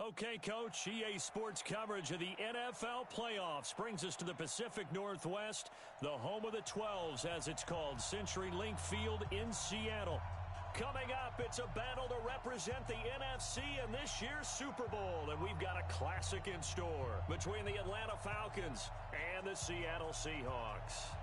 Okay, Coach, EA Sports coverage of the NFL playoffs brings us to the Pacific Northwest, the home of the 12s, as it's called, CenturyLink Field in Seattle. Coming up, it's a battle to represent the NFC in this year's Super Bowl, and we've got a classic in store between the Atlanta Falcons and the Seattle Seahawks.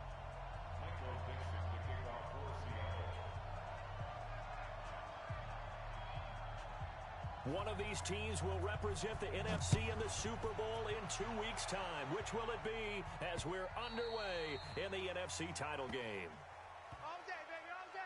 One of these teams will represent the NFC in the Super Bowl in 2 weeks' time. Which will it be as we're underway in the NFC title game? All day, baby, all day.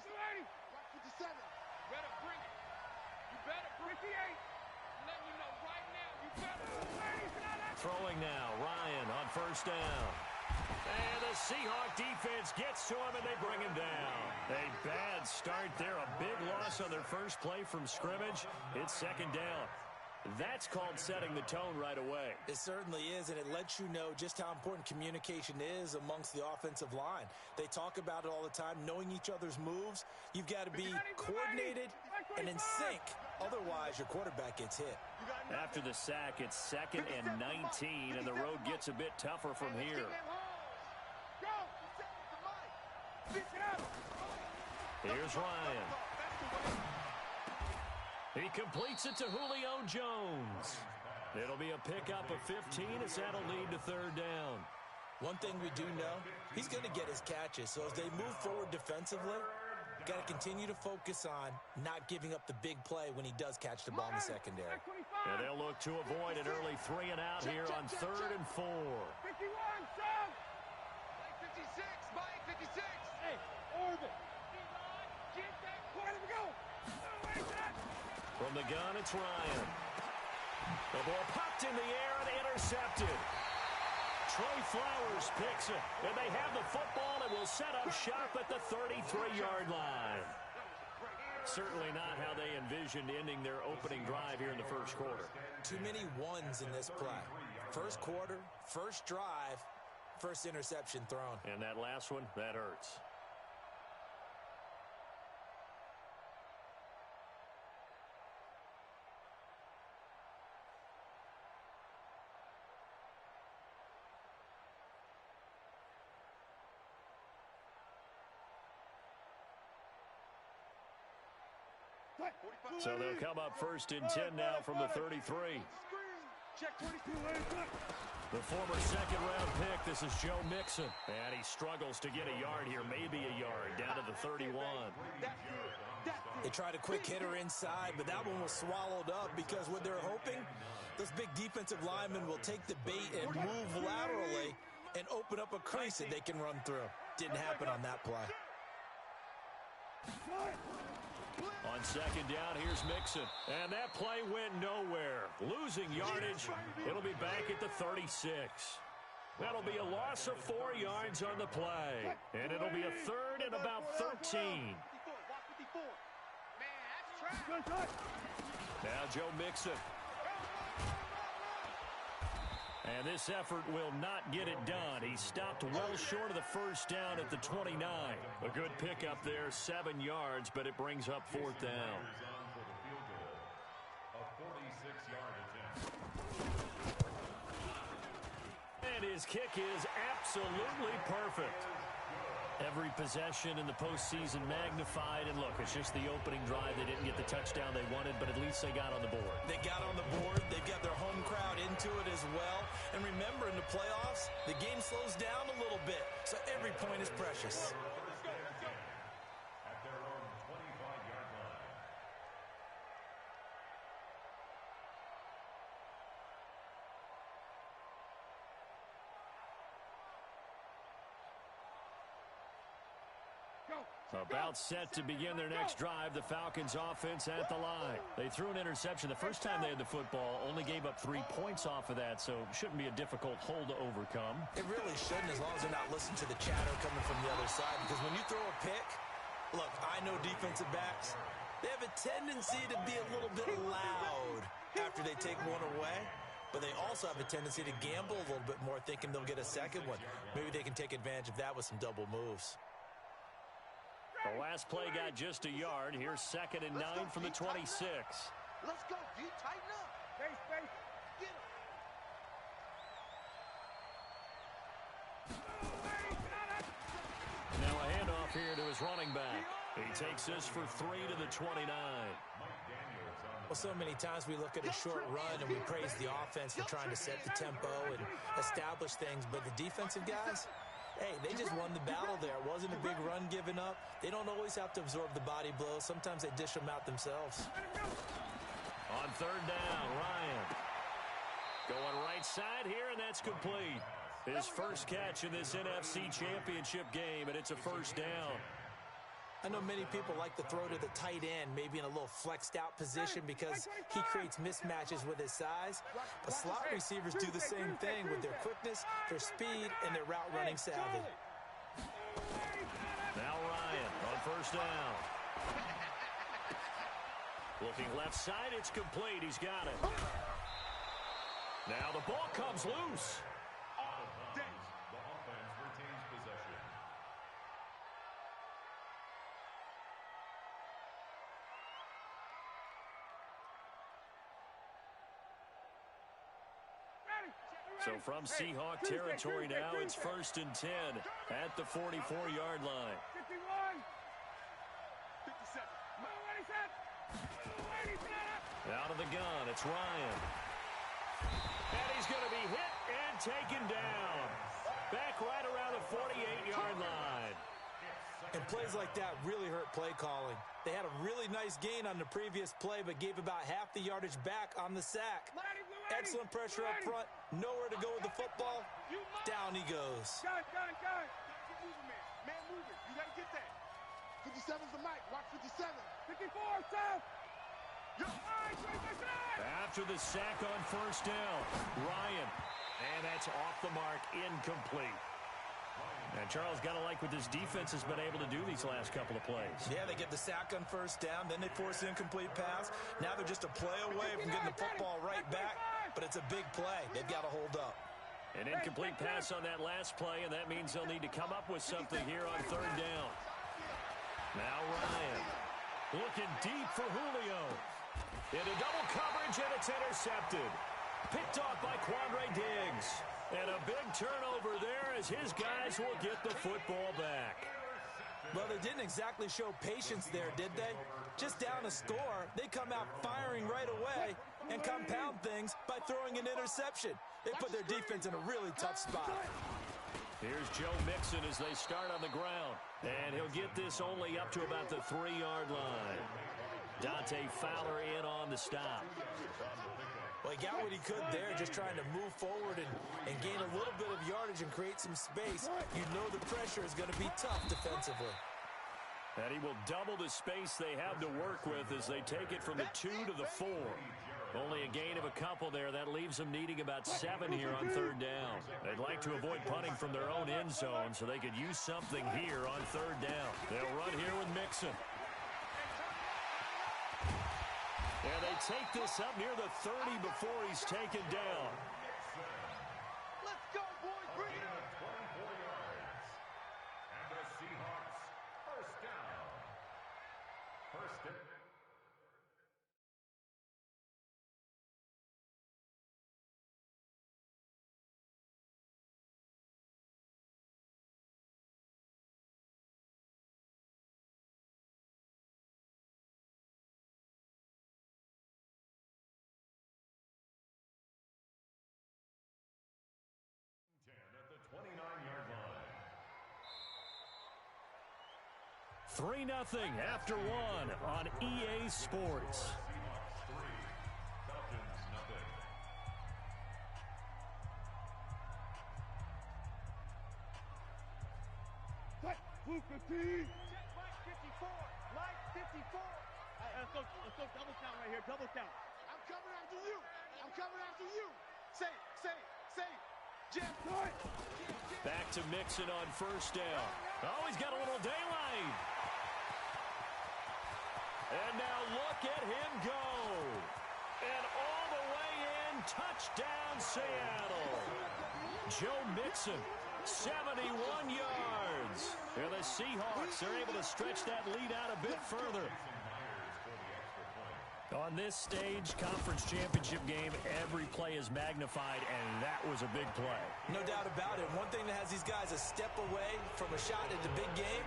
Ready, 57. You better bring it. You better bring it. 58. I'm letting you know right now, you better. Throwing now, Ryan on first down. And the Seahawk defense gets to him, and they bring him down. A bad start there, a big loss on their first play from scrimmage. It's second down. That's called setting the tone right away. It certainly is, and it lets you know just how important communication is amongst the offensive line. They talk about it all the time, knowing each other's moves. You've got to be coordinated and in sync. Otherwise, your quarterback gets hit. After the sack, it's 2nd and 19, and the road gets a bit tougher from here. Here's Ryan. He completes it to Julio Jones. It'll be a pickup of 15 as that'll lead to third down. One thing we do know, he's going to get his catches. So as they move forward defensively, got to continue to focus on not giving up the big play when he does catch the ball in the secondary. And they'll look to avoid an early 3 and out here on 3rd and 4. 51, son. Mike 56, Mike 56. Hey, orbit. Get that. Where we go? From the gun, it's Ryan. The ball popped in the air and intercepted. Trey Flowers picks it, and they have the football and will set up shop at the 33-yard line. Certainly not how they envisioned ending their opening drive here in the first quarter. Too many ones in this play. First quarter, first drive, first interception thrown. And that last one, that hurts. So they'll come up 1st and 10 now from the 33. The former second-round pick, this is Joe Mixon. And he struggles to get a yard here, maybe a yard, down to the 31. They tried a quick hitter inside, but that one was swallowed up because what they're hoping, those big defensive linemen will take the bait and move laterally and open up a crease that they can run through. Didn't happen on that play. On second down, here's Mixon. And that play went nowhere. Losing yardage. It'll be back at the 36. That'll be a loss of 4 yards on the play. And it'll be a 3rd and about 13. Now Joe Mixon. And this effort will not get it done. He stopped well short of the first down at the 29. A good pickup there, 7 yards, but it brings up 4th down. And his kick is absolutely perfect. Every possession in the postseason magnified. And look, it's just the opening drive. They didn't get the touchdown they wanted, but at least they got on the board. They got on the board. They've got their home crowd into it as well. And remember, in the playoffs, the game slows down a little bit. So every point is precious. About set to begin their next drive, the Falcons offense at the line. They threw an interception the first time they had the football, only gave up 3 points off of that, so it shouldn't be a difficult hole to overcome. It really shouldn't, as long as they're not listening to the chatter coming from the other side, because when you throw a pick, Look, I know defensive backs. They have a tendency to be a little bit loud after they take one away, but they also have a tendency to gamble a little bit more, thinking they'll get a second one. Maybe they can take advantage of that with some double moves. The last play got just a yard. Here's 2nd and 9 from the 26. Let's go, D. Tighten up. Space. Get him. Now a handoff here to his running back. He takes this for 3 to the 29. Well, so many times we look at a short run and we praise the offense for trying to set the tempo and establish things, but the defensive guys, hey, they just won the battle there. It wasn't a big run given up. They don't always have to absorb the body blows. Sometimes they dish them out themselves. On 3rd down, Ryan. Going right side here, and that's complete. His first catch in this NFC Championship game, and it's a 1st down. I know many people like to throw to the tight end, maybe in a little flexed out position because he creates mismatches with his size. But slot receivers do the same thing with their quickness, their speed, and their route running savvy. Now Ryan on 1st down. Looking left side, it's complete. He's got it. Now the ball comes loose. So from Seahawk territory now, it's 1st and 10 at the 44-yard line. 51. 57. Out of the gun, it's Ryan. And he's going to be hit and taken down. Back right around the 48-yard line. And plays like that really hurt play calling. They had a really nice gain on the previous play, but gave about half the yardage back on the sack. Excellent pressure up front. Nowhere to go with the football. Down he goes. Gun. Keep moving, man. Man moving. You got to get that. 57's the mic. Watch 57. 54, south. After the sack on 1st down, Ryan. And that's off the mark, incomplete. And Charles, got to like what this defense has been able to do these last couple of plays. Yeah, they get the sack on 1st down, then they force an incomplete pass. Now they're just a play away from getting the football right back, but it's a big play. They've got to hold up. An incomplete pass on that last play, and that means they'll need to come up with something here on 3rd down. Now Ryan looking deep for Julio. Into double coverage, and it's intercepted. Picked off by Quandre Diggs. And a big turnover there as his guys will get the football back. Well, they didn't exactly show patience there, did they? Just down a score, they come out firing right away and compound things by throwing an interception. They put their defense in a really tough spot. Here's Joe Mixon as they start on the ground. And he'll get this only up to about the 3-yard line. Dante Fowler in on the stop. Well, he got what he could there, just trying to move forward and gain a little bit of yardage and create some space. You know the pressure is going to be tough defensively. And he will double the space they have to work with as they take it from the 2 to the 4. Only a gain of a couple there. That leaves them needing about 7 here on 3rd down. They'd like to avoid punting from their own end zone, so they could use something here on 3rd down. They'll run here with Mixon. And they take this up near the 30 before he's taken down. Let's go, boys. Bring it up. 24 yards. And the Seahawks, 1st down. 1st down. At the 29-yard line. 3-0 after 1 on EA Sports. Seahawks 3, Falcons 0. Set. Blue 15. Jet right 54. Light 54. Let's go double count right here. Double count. I'm coming after you. Say. Jet right. Back to Mixon on 1st down. Oh, he's got a little daylight. And now look at him go. And all the way in, touchdown Seattle. Joe Mixon, 71 yards. And the Seahawks are able to stretch that lead out a bit further. On this stage, conference championship game, every play is magnified, and that was a big play. No doubt about it. One thing that has these guys a step away from a shot at the big game,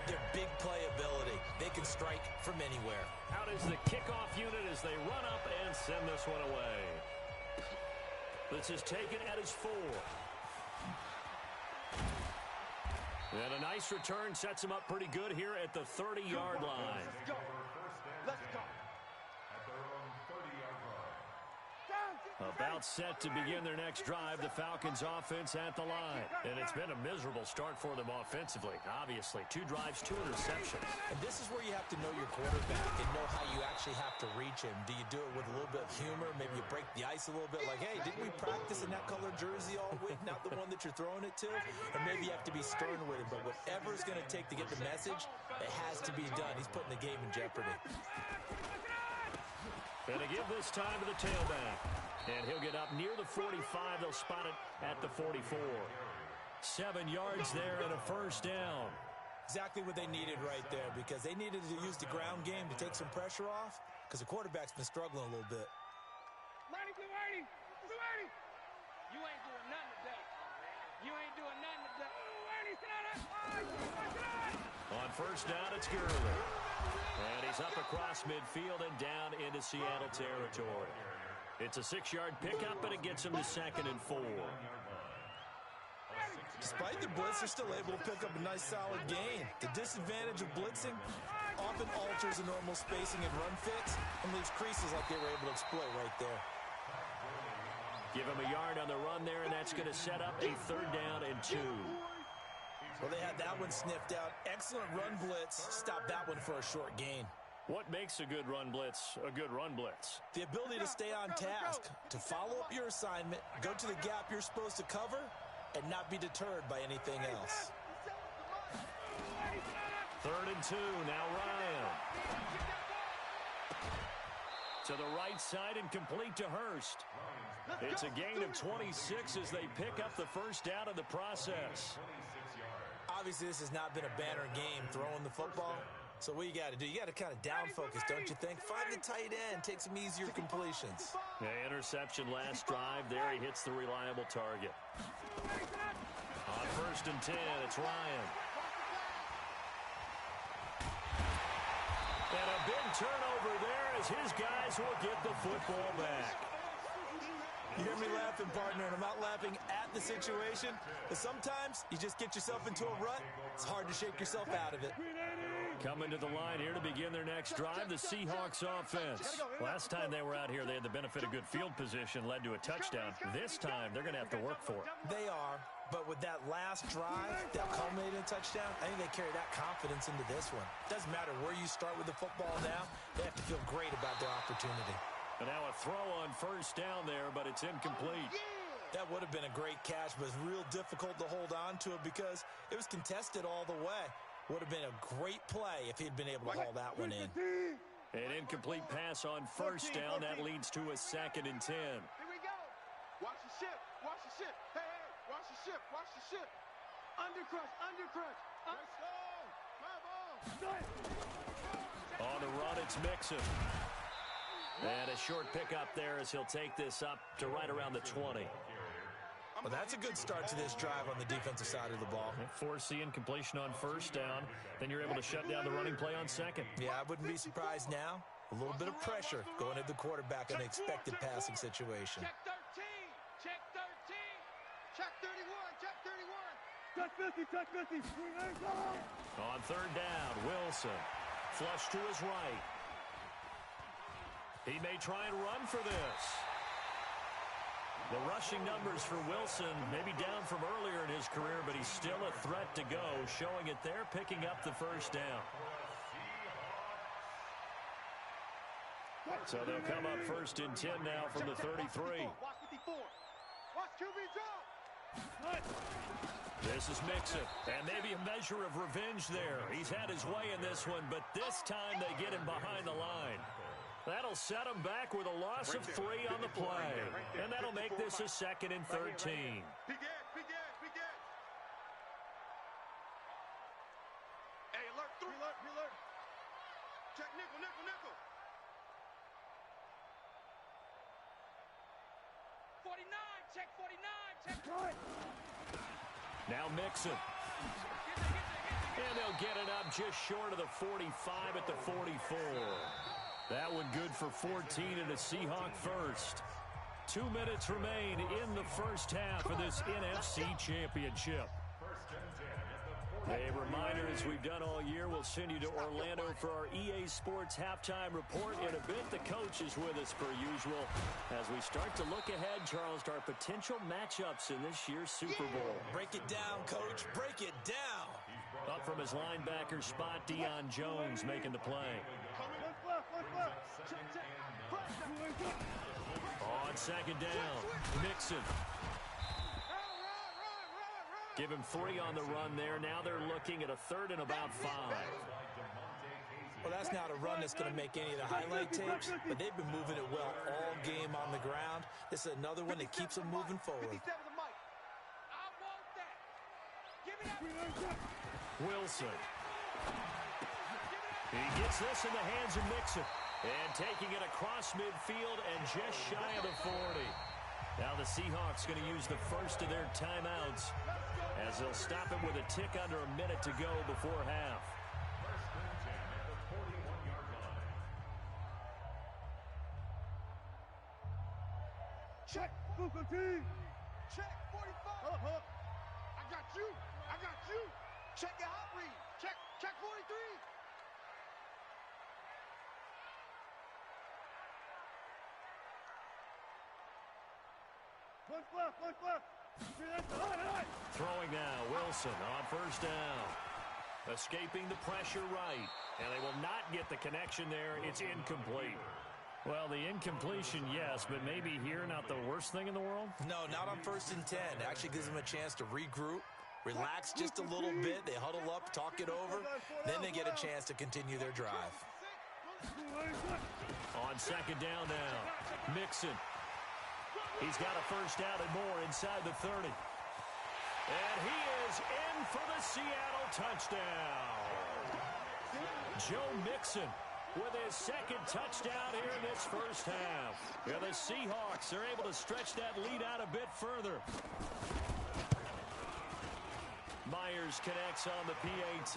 their big play ability. They can strike from anywhere. Out is the kickoff unit as they run up and send this one away. This is taken at his 4. And a nice return sets him up pretty good here at the 30-yard line. Let's go. Let's go. About set to begin their next drive, the Falcons offense at the line. And it's been a miserable start for them offensively. Obviously, 2 drives, 2 interceptions. And this is where you have to know your quarterback and know how you actually have to reach him. Do you do it with a little bit of humor? Maybe you break the ice a little bit like, hey, didn't we practice in that color jersey all week? Not the one that you're throwing it to? Or maybe you have to be stern with him. But whatever it's going to take to get the message, it has to be done. He's putting the game in jeopardy. And to give this time to the tailback. And he'll get up near the 45. They'll spot it at the 44. 7 yards there and a first down. Exactly what they needed right there, because they needed to use the ground game to take some pressure off, because the quarterback's been struggling a little bit. You ain't doing nothing today. You ain't doing nothing today. On first down, it's Gurley. And he's up across midfield and down into Seattle territory. It's a 6-yard pickup, and it gets him to 2nd and 4. Despite the blitz, they're still able to pick up a nice, solid gain. The disadvantage of blitzing often alters the normal spacing and run fits and leaves creases like they were able to exploit right there. Give him a yard on the run there, and that's going to set up a 3rd down and 2. Well, they had that one sniffed out. Excellent run blitz. Stop that one for a short gain. What makes a good run blitz a good run blitz? The ability to stay on task, to follow up your assignment, go to the gap you're supposed to cover, and not be deterred by anything else. 3rd and 2, now Ryan. To the right side and complete to Hurst. It's a gain of 26 as they pick up the first down in the process. Obviously, this has not been a banner game throwing the football. So what you got to do, you got to kind of down focus, don't you think? Find the tight end, take some easier completions. The interception last drive. There he hits the reliable target. On 1st and 10, it's Ryan. And a big turnover there as his guys will get the football back. You hear me laughing, partner, and I'm not laughing at the situation, but sometimes you just get yourself into a rut. It's hard to shake yourself out of it. Coming to the line here to begin their next drive, the Seahawks offense. Last time they were out here, they had the benefit of good field position, led to a touchdown. This time, they're going to have to work for it. They are, but with that last drive, that culminated touchdown, I think they carry that confidence into this one. Doesn't matter where you start with the football now, they have to feel great about their opportunity. And now a throw on first down there, but it's incomplete. That would have been a great catch, but it's real difficult to hold on to it because it was contested all the way. Would have been a great play if he'd been able to haul that one in. An incomplete pass on first down. That leads to a 2nd and 10. Here we go. Watch the ship. Watch the ship. Hey, hey. Watch the ship. Watch the ship. Undercrush. Undercrush. Let's go. On the run, it's Mixon. And a short pickup there as he'll take this up to right around the 20. Well, that's a good start to this drive on the defensive side of the ball. Forcing completion on first down. Then you're able to shut down the running play on 2nd. Yeah, I wouldn't be surprised now. A little bit of pressure going at the quarterback in an expected passing situation. Check 13. Check 13. Check 31. Check 31. Check 50. Check 50. On 3rd down, Wilson. Flush to his right. He may try and run for this. The rushing numbers for Wilson may be down from earlier in his career, but he's still a threat to go, showing it there, picking up the first down. So they'll come up 1st and 10 now from the 33. Watch 54. Watch QB drop. This is Mixon, and maybe a measure of revenge there. He's had his way in this one, but this time they get him behind the line. That'll set him back with a loss of 3 on the play, and that'll make this a 2nd and 13. Hey, alert, 3, alert. Check nickel. 49, check 49, check. Now Mixon. And they'll get it up just short of the 45 at the 44. That one good for 14 and a Seahawk first. 2 minutes remain in the first half of this NFC Championship. A reminder, as we've done all year, we'll send you to Orlando for our EA Sports halftime report. In a bit, the coach is with us per usual as we start to look ahead, Charles, to our potential matchups in this year's Super Bowl. Break it down, Coach. Break it down. Up from his linebacker spot, Deion Jones making the play. On 2nd down, Mixon. Give him 3 on the run there. Now they're looking at a 3rd and about 5. Well, that's not a run that's going to make any of the highlight tapes, but they've been moving it well all game on the ground. This is another one that keeps them moving forward. Wilson. He gets this in the hands of Mixon. And taking it across midfield and just shy of the 40. Now the Seahawks going to use the first of their timeouts as they'll stop it with a tick under a minute to go before half. Check, Booker T. Check, 45. I got you. Check your hot read. Check 43. One left. Throwing now, Wilson on 1st down. Escaping the pressure right. And they will not get the connection there. It's incomplete. Well, the incompletion, yes, but maybe here not the worst thing in the world? No, not on 1st and 10. It actually gives them a chance to regroup, relax just a little bit. They huddle up, talk it over. Then they get a chance to continue their drive. On 2nd down now, Mixon. He's got a 1st down and more inside the 30. And he is in for the Seattle touchdown. Joe Mixon with his 2nd touchdown here in this first half. Yeah, the Seahawks are able to stretch that lead out a bit further. Myers connects on the PAT,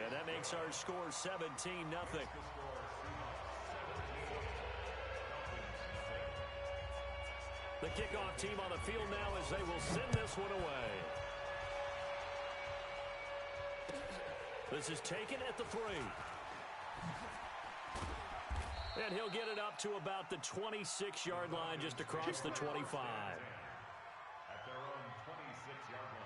and that makes our score 17-0. The kickoff team on the field now as they will send this one away. This is taken at the 3. And he'll get it up to about the 26-yard line just across the 25. At their own 26-yard line.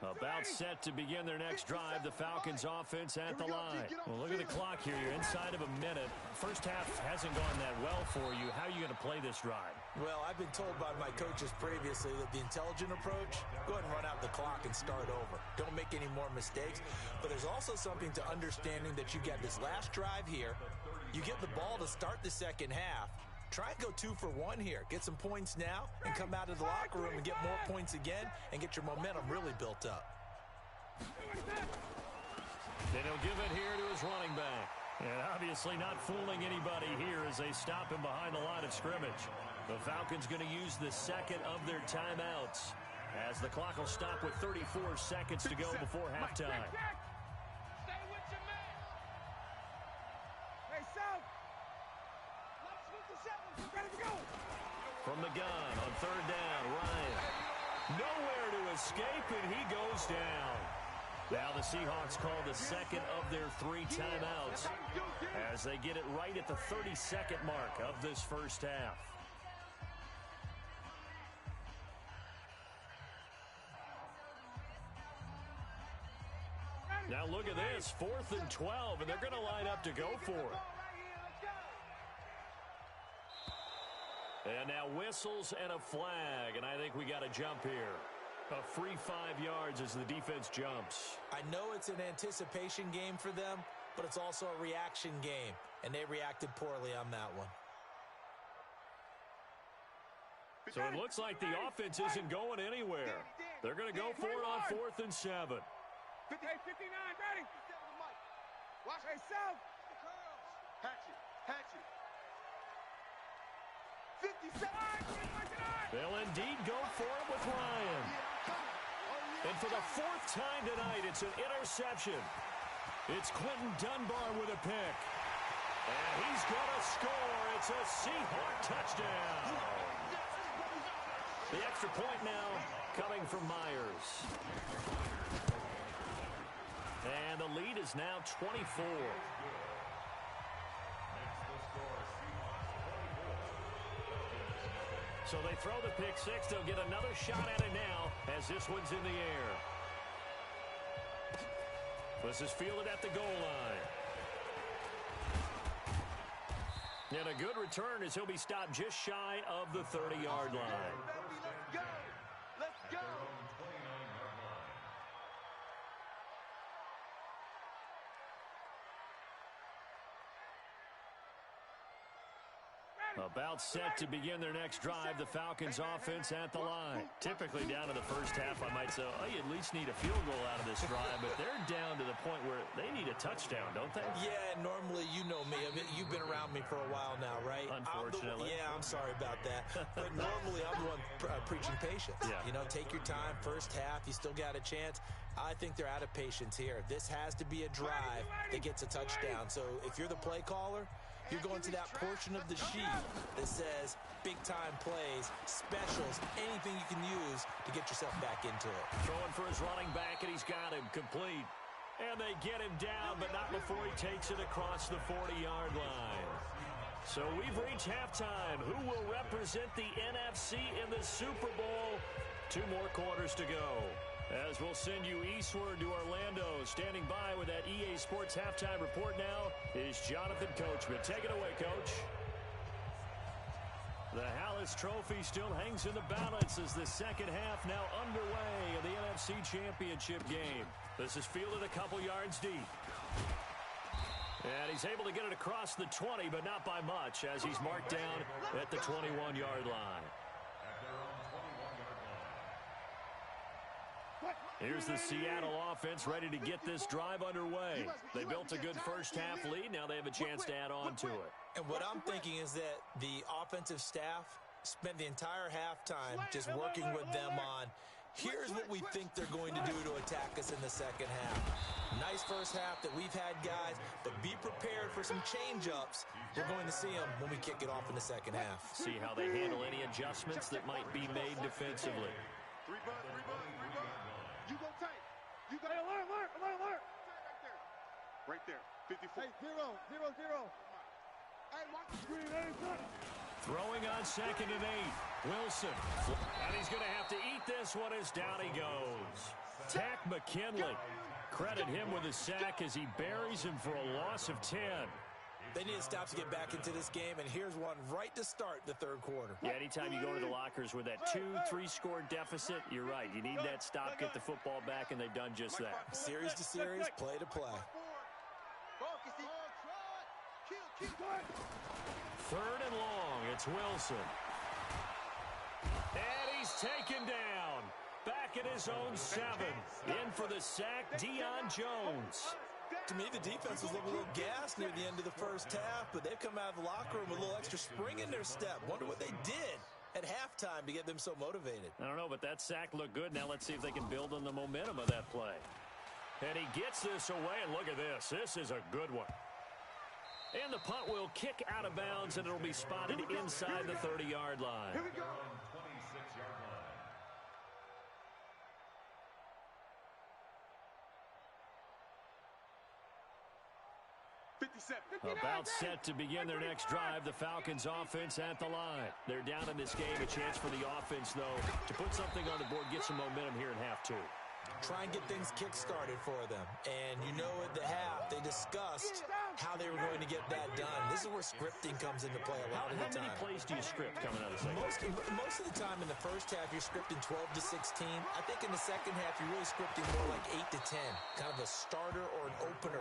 About set to begin their next drive. The Falcons offense at the line. Well, look at the clock here. You're inside of a minute. First half hasn't gone that well for you. How are you going to play this drive? Well, I've been told by my coaches previously that the intelligent approach, go ahead and run out the clock and start over. Don't make any more mistakes. But there's also something to understanding that you got this last drive here. You get the ball to start the second half. Try and go 2 for 1 here. Get some points now and come out of the locker room and get more points again and get your momentum really built up. Then he'll give it here to his running back. And obviously not fooling anybody here as they stop him behind the line of scrimmage. The Falcons going to use the 2nd of their timeouts as the clock will stop with 34 seconds to go before halftime. Stay with your man. Hey, South. Ready to go. From the gun on 3rd down, Ryan. Nowhere to escape, and he goes down. Now the Seahawks call the 2nd of their 3 timeouts as they get it right at the 32nd mark of this first half. Now look at this, 4th and 12, and they're going to line up to go for it. And now whistles and a flag, and I think we got a jump here. A free 5 yards as the defense jumps. I know it's an anticipation game for them, but it's also a reaction game, and they reacted poorly on that one. So it looks like the offense isn't going anywhere. They're going to go for it on 4th and 7. 59, ready. Watch yourself. Hatchet. 57. They'll indeed go for it with Ryan. And for the 4th time tonight, it's an interception. It's Quentin Dunbar with a pick. And he's going to score. It's a Seahawk touchdown. The extra point now coming from Myers. And the lead is now 24. So they throw the pick six. They'll get another shot at it now as this one's in the air. This is fielded at the goal line. And a good return as he'll be stopped just shy of the 30-yard line. Let's go. About set to begin their next drive, the Falcons offense at the line. Typically down to the first half, I might say, oh, you at least need a field goal out of this drive, but they're down to the point where they need a touchdown, don't they? Yeah, normally, you know me. I mean, you've been around me for a while now, right? Unfortunately. I'm sorry about that. But normally, I'm the one preaching patience. Yeah. You know, take your time. First half, you still got a chance. I think they're out of patience here. This has to be a drive that gets a touchdown. So if you're the play caller, you're going to that portion of the sheet that says big-time plays, specials, anything you can use to get yourself back into it. Throwing for his running back, and he's got him complete. And they get him down, but not before he takes it across the 40-yard line. So we've reached halftime. Who will represent the NFC in the Super Bowl? 2 more quarters to go. As we'll send you eastward to Orlando. Standing by with that EA Sports halftime report now is Jonathan Coachman. Take it away, Coach. The Hallis Trophy still hangs in the balance as the second half now underway of the NFC Championship game. This is fielded a couple yards deep. And he's able to get it across the 20, but not by much, as he's marked down at the 21-yard line. Here's the Seattle offense ready to get this drive underway. They built a good first-half lead. Now they have a chance to add on to it. And what I'm thinking is that the offensive staff spent the entire halftime just working with them on, here's what we think they're going to do to attack us in the second half. Nice first half that we've had, guys, but be prepared for some change-ups. We're going to see them when we kick it off in the second half. See how they handle any adjustments that might be made defensively. You go tight. You got alert. Right there. 54. Hey, 0. Hey, watch the screen. Hey, Throwing on 2nd and 8. Wilson. And he's going to have to eat this one as down he goes. Tack McKinley. Credit him with a sack as he buries him for a loss of 10. They need to stop to get back into this game, and here's one right to start the third quarter. Yeah, anytime you go to the lockers with that 2-3 score deficit, you're right. You need that stop, get the football back, and they've done just that. Series to series, play to play. 3rd and long, it's Wilson. And he's taken down. Back at his own 7. In for the sack, Deion Jones. To me, the defense was looking a little gassed near the end of the first half, but they've come out of the locker room with a little extra spring in their step. Wonder what they did at halftime to get them so motivated. I don't know, but that sack looked good. Now let's see if they can build on the momentum of that play. And he gets this away, and look at this. This is a good one. And the punt will kick out of bounds, and it'll be spotted inside the 30-yard line. Here we go. 26-yard line. About set to begin their next drive, the Falcons offense at the line. They're down in this game. A chance for the offense, though, to put something on the board, get some momentum here in half 2. try and get things kick-started for them. And you know at the half, they discussed how they were going to get that done. This is where scripting comes into play a lot of the time. How many plays do you script coming out of the second? Most of the time in the first half, you're scripting 12 to 16. I think in the second half, you're really scripting more like 8 to 10. Kind of a starter or an opener,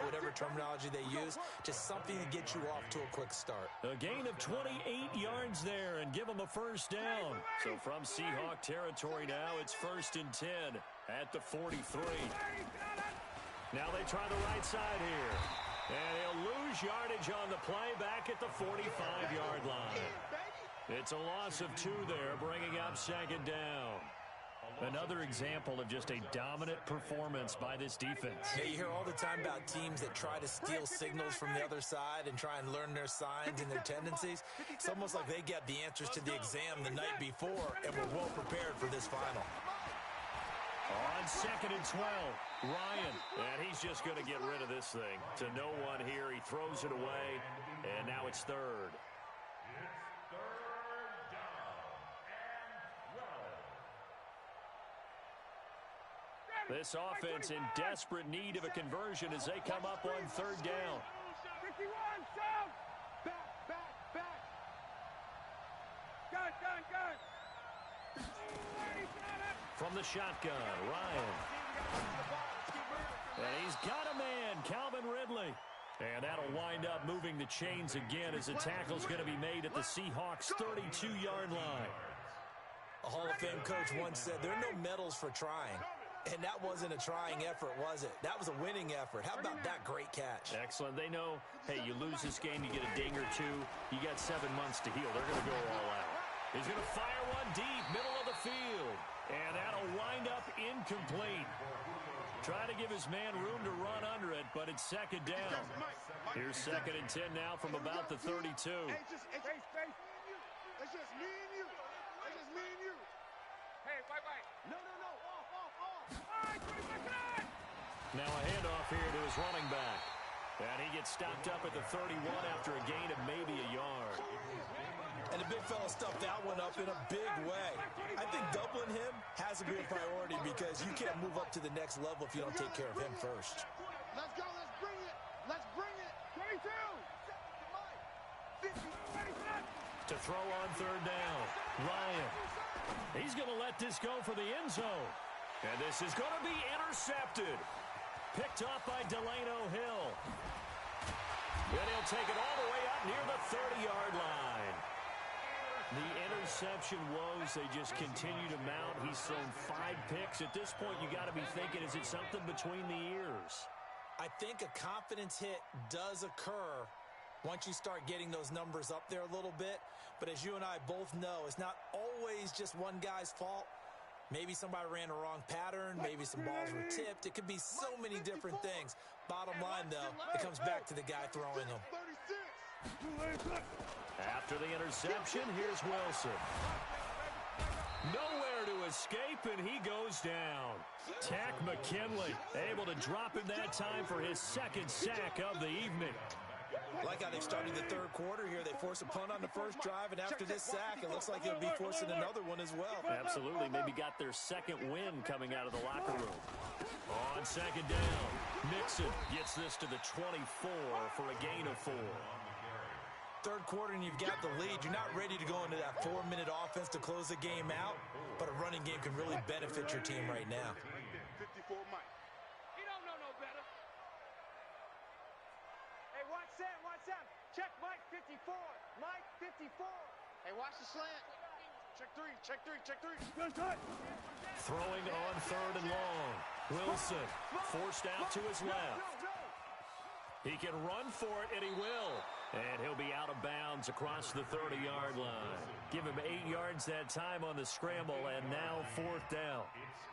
whatever terminology they use. Just something to get you off to a quick start. A gain of 28 yards there and give them a first down. So from Seahawk territory now, it's 1st and 10 at the 43. Now they try the right side here. And he'll lose yardage on the play back at the 45-yard line. It's a loss of 2 there, bringing up 2nd down. Another example of just a dominant performance by this defense. Yeah, you hear all the time about teams that try to steal signals from the other side and try and learn their signs and their tendencies. It's almost like they get the answers to the exam the night before and were well prepared for this final. On 2nd and 12, Ryan, and he's just going to get rid of this thing. To no one here, he throws it away, and now it's 3rd. This offense in desperate need of a conversion as they come up on 3rd down. 51, south. Back. Gun. From the shotgun, Ryan. And he's got a man, Calvin Ridley. And that'll wind up moving the chains again as the tackle's going to be made at the Seahawks' 32-yard line. A Hall of Fame coach once said, there are no medals for trying. And that wasn't a trying effort, was it? That was a winning effort. How about that great catch? Excellent. They know, hey, you lose this game, you get a ding or 2. You got 7 months to heal. They're going to go all out. He's going to fire one deep, middle of the field. And that'll wind up incomplete. Trying to give his man room to run under it, but it's 2nd down. Here's 2nd and 10 now from about the 32. Hey, just space. It's just me and you. Hey, white. No. Off. Now a handoff here to his running back. And he gets stopped up at the 31 after a gain of maybe a yard. And the big fella stuffed that one up in a big way. I think doubling him has to be a priority because you can't move up to the next level if you don't take care of him first. Let's go. Let's bring it. 22. 50. To throw on 3rd down, Ryan. He's going to let this go for the end zone. And this is going to be intercepted. Picked off by Delano Hill. And he'll take it all the way up near the 30-yard line. The interception woes, they just continue to mount. He's thrown 5 picks. At this point, you got to be thinking, is it something between the ears? I think a confidence hit does occur once you start getting those numbers up there a little bit. But as you and I both know, it's not always just one guy's fault. Maybe somebody ran a wrong pattern. Maybe some balls were tipped. It could be so many different things. Bottom line, though, it comes back to the guy throwing them. After the interception, here's Wilson. Nowhere to escape, and he goes down. Tack McKinley able to drop him that time for his 2nd sack of the evening. Like how they started the 3rd quarter here. They force a punt on the first drive, and after this sack, it looks like they'll be forcing another one as well. Absolutely. Maybe got their 2nd win coming out of the locker room. On 2nd down, Mixon gets this to the 24 for a gain of 4. 3rd quarter, and you've got the lead. You're not ready to go into that 4-minute offense to close the game out, but a running game can really benefit your team right now. 54 Mike. You don't know no better. Hey, watch Sam. Check Mike 54. Mike 54. Hey, watch the slant. Check three. Good cut. Throwing on 3rd and long. Wilson forced out to his left. He can run for it, and he will. And he'll be out of bounds across the 30-yard line. Give him 8 yards that time on the scramble, and now 4th down.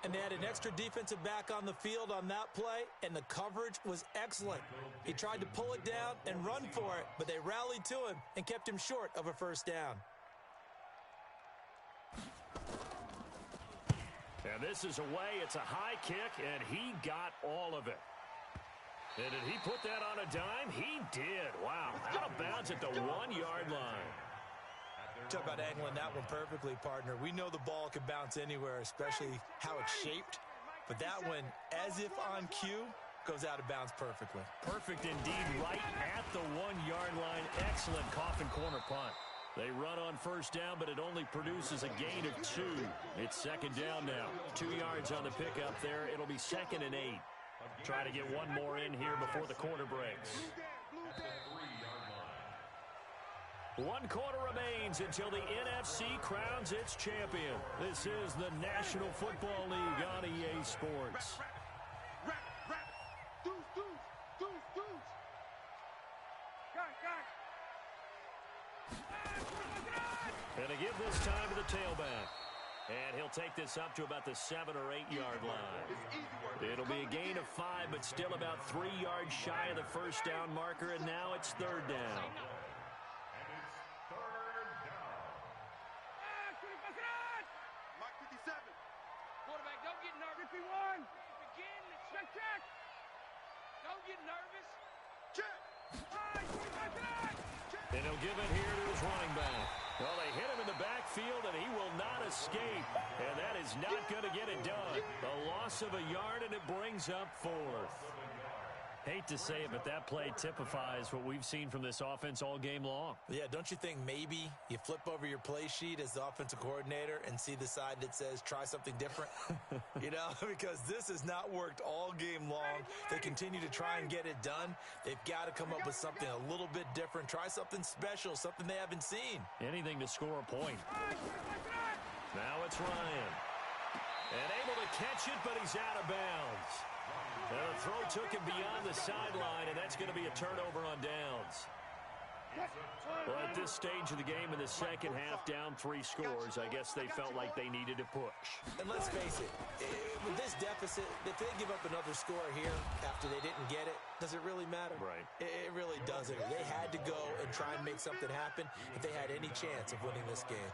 And they had an extra defensive back on the field on that play, and the coverage was excellent. He tried to pull it down and run for it, but they rallied to him and kept him short of a first down. And this is away. It's a high kick, and he got all of it. And did he put that on a dime? He did. Wow. Out of bounds at the 1-yard line. Talk about angling that one perfectly, partner. We know the ball can bounce anywhere, especially how it's shaped. But that one, as if on cue, goes out of bounds perfectly. Perfect indeed, right at the 1-yard line. Excellent coffin corner punt. They run on first down, but it only produces a gain of 2. It's second down now. 2 yards on the pickup there. It'll be 2nd and 8. Try to get one more in here before the quarter breaks. 1 quarter remains until the NFC crowns its champion. This is the National Football League on EA Sports. And to give this time to the tailback. And he'll take this up to about the 7 or 8 yard line. It'll be a gain of 5, but still about 3 yards shy of the first down marker, and now it's 3rd down. Mark 57. Quarterback, don't get nervous. 51. Begin the check. Don't get nervous. Check. And he'll give it here to his running back. Well, they hit him in the backfield, and he will not escape. And that is not going to get it done. A loss of a yard, and it brings up 4th. Hate to say it, but that play typifies what we've seen from this offense all game long. Yeah, don't you think maybe you flip over your play sheet as the offensive coordinator and see the side that says try something different? You know, because this has not worked all game long. They continue to try and get it done. They've got to come up with something a little bit different. Try something special, something they haven't seen. Anything to score a point. Now it's Ryan. And able to catch it, but he's out of bounds. And the throw took him beyond the sideline, and that's going to be a turnover on downs. Well, at this stage of the game in the second half, down 3 scores, I guess they felt like they needed to push. And let's face it, with this deficit, if they give up another score here after they didn't get it, does it really matter? Right. It really doesn't. They had to go and try and make something happen if they had any chance of winning this game.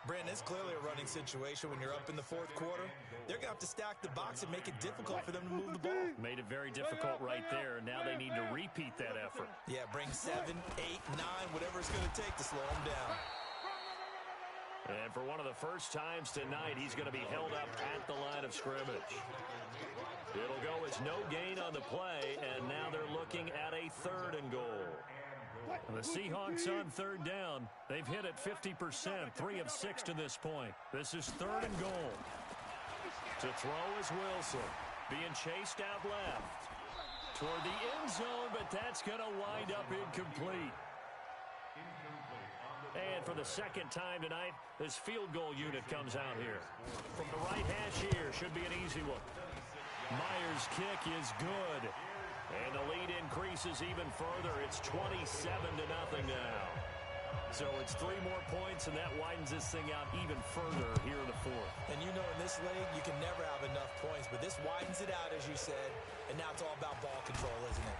Brandon, it's clearly a running situation when you're up in the 4th quarter. They're going to have to stack the box and make it difficult for them to move the ball. Made it very difficult right there. Now they need to repeat that effort. Yeah, bring 7, 8, 9, whatever it's going to take to slow them down. And for one of the first times tonight, he's going to be held up at the line of scrimmage. It'll go as no gain on the play, and now they're looking at a 3rd and goal. And the Seahawks on 3rd down. They've hit it 50%, 3 of 6 to this point. This is 3rd and goal. To throw is Wilson. Being chased out left. Toward the end zone, but that's going to wind up incomplete. And for the second time tonight, this field goal unit comes out here. From the right hash here, should be an easy one. Myers' kick is good. And the lead increases even further. It's 27-0 now. So it's 3 more points, and that widens this thing out even further here in the 4th. And you know in this league, you can never have enough points, but this widens it out, as you said, and now it's all about ball control, isn't it?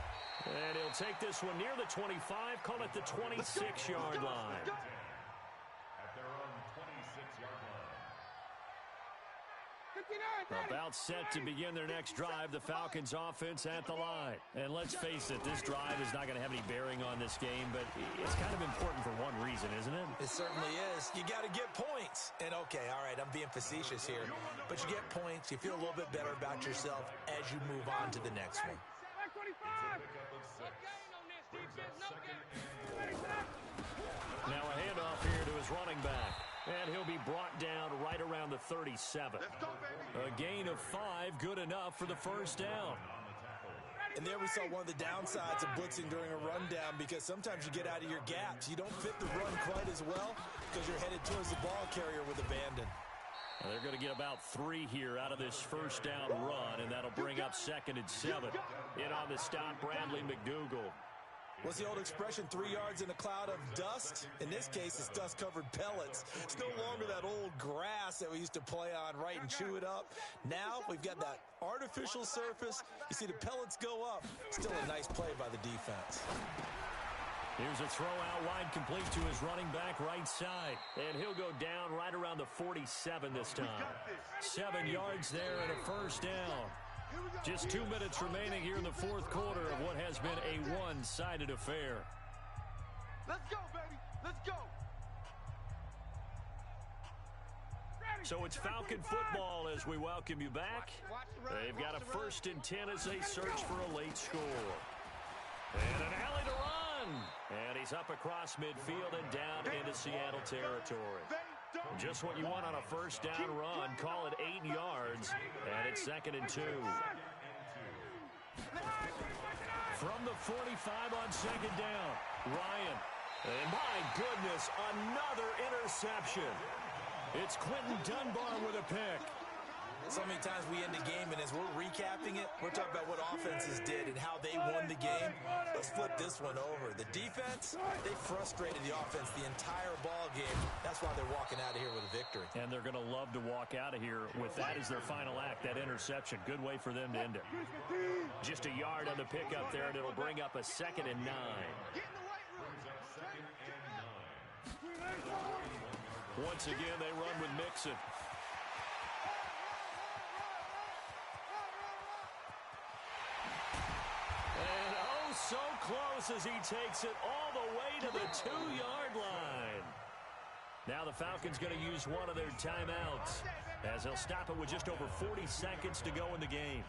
And he'll take this one near the 25, call it the 26-yard line. At their own 26-yard line. About set to begin their next drive, the Falcons offense at the line. And let's face it, this drive is not going to have any bearing on this game, but it's kind of important for one reason, isn't it? It certainly is. You got to get points. And okay, all right, I'm being facetious here, but you get points, you feel a little bit better about yourself as you move on to the next one. Now a handoff here to his running back. And he'll be brought down right around the 37. A gain of 5, good enough for the first down. And there we saw one of the downsides of blitzing during a rundown, because sometimes you get out of your gaps. You don't fit the run quite as well because you're headed towards the ball carrier with abandon. Well, they're going to get about 3 here out of this first down run, and that'll bring up 2nd and 7. In on the stop, Bradley McDougal. What's the old expression, 3 yards in a cloud of dust? In this case, it's dust-covered pellets. It's no longer that old grass that we used to play on, right, and chew it up. Now we've got that artificial surface. You see the pellets go up. Still a nice play by the defense. Here's a throw out wide, complete to his running back right side. And he'll go down right around the 47 this time. 7 yards there and a first down. Just 2 minutes remaining here in the 4th quarter of what has been a one-sided affair. Let's go, baby. Let's go. So it's Falcon football as we welcome you back. They've got a 1st and 10 as they search for a late score. And an alley to run. And he's up across midfield and down into Seattle territory. Just what you want on a 1st down run. Call it 8 yards. And it's 2nd and 2. From the 45 on 2nd down, Ryan. And my goodness, another interception. It's Quentin Dunbar with a pick. So many times we end the game, and as we're recapping it, we're talking about what offenses did and how they won the game. Let's flip this one over. The defense, they frustrated the offense the entire ball game. That's why they're walking out of here with a victory. And they're going to love to walk out of here with that as their final act, that interception. Good way for them to end it. Just a yard on the pickup there, and it'll bring up a 2nd and 9. Once again, they run with Mixon. And oh, so close as he takes it all the way to the 2-yard line. Now the Falcons going to use one of their timeouts as they'll stop it with just over 40 seconds to go in the game.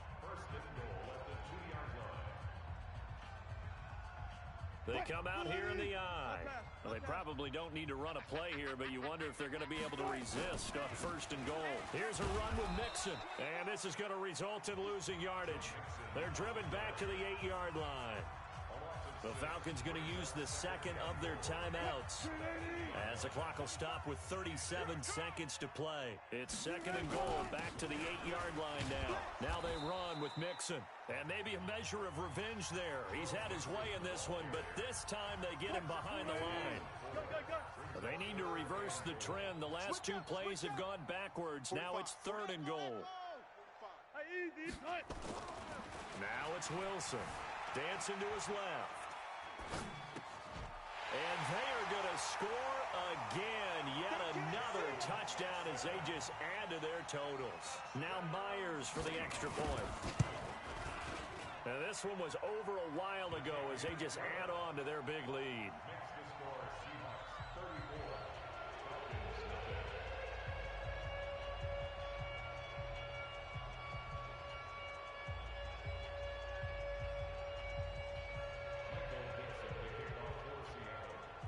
They come out here in the eye. Well, they probably don't need to run a play here, but you wonder if they're going to be able to resist on 1st and goal. Here's a run with Mixon, and this is going to result in losing yardage. They're driven back to the 8-yard line. The Falcons going to use the 2nd of their timeouts as the clock will stop with 37 seconds to play. It's 2nd and goal, back to the 8-yard line now. Now they run with Mixon, and maybe a measure of revenge there. He's had his way in this one, but this time they get him behind the line. They need to reverse the trend. The last 2 plays have gone backwards. Now it's 3rd and goal. Now it's Wilson. Dancing to his left. And they are going to score again. Yet another touchdown as they just add to their totals. Now Myers for the extra point. Now this one was over a while ago as they just add on to their big lead.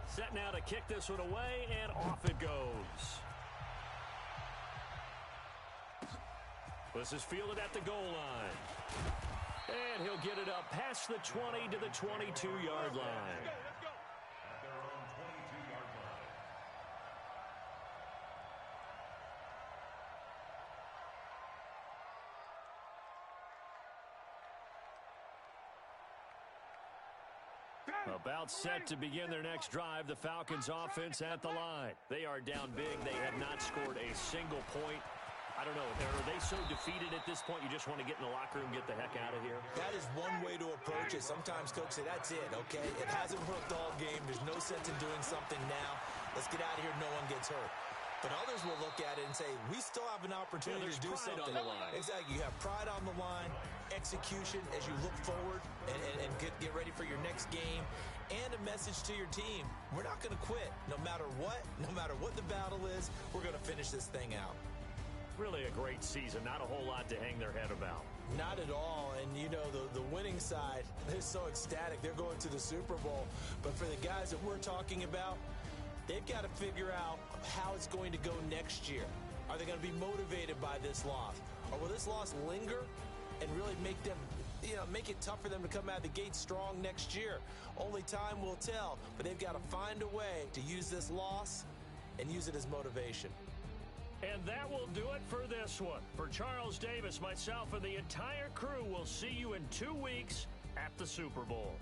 Set now to kick this one away, and off it goes. This is fielded at the goal line. And he'll get it up past the 20 to the 22-yard line. About set to begin their next drive, the Falcons offense at the line. They are down big. They have not scored a single point. I don't know. Are they so defeated at this point you just want to get in the locker room and get the heck out of here? That is one way to approach it. Sometimes coaches say, that's it, okay? It hasn't worked all game. There's no sense in doing something now. Let's get out of here. No one gets hurt. But others will look at it and say, we still have an opportunity to do something. On the line. Exactly. You have pride on the line, execution as you look forward and get ready for your next game, and a message to your team. We're not going to quit. No matter what the battle is, we're going to finish this thing out. Really a great season. Not a whole lot to hang their head about. Not at all. And, you know, the winning side, they're so ecstatic. They're going to the Super Bowl. But for the guys that we're talking about, they've got to figure out how it's going to go next year. Are they going to be motivated by this loss? Or will this loss linger and really make them, make it tough for them to come out of the gate strong next year? Only time will tell. But they've got to find a way to use this loss and use it as motivation. And that will do it for this one. For Charles Davis, myself, and the entire crew, we'll see you in 2 weeks at the Super Bowl.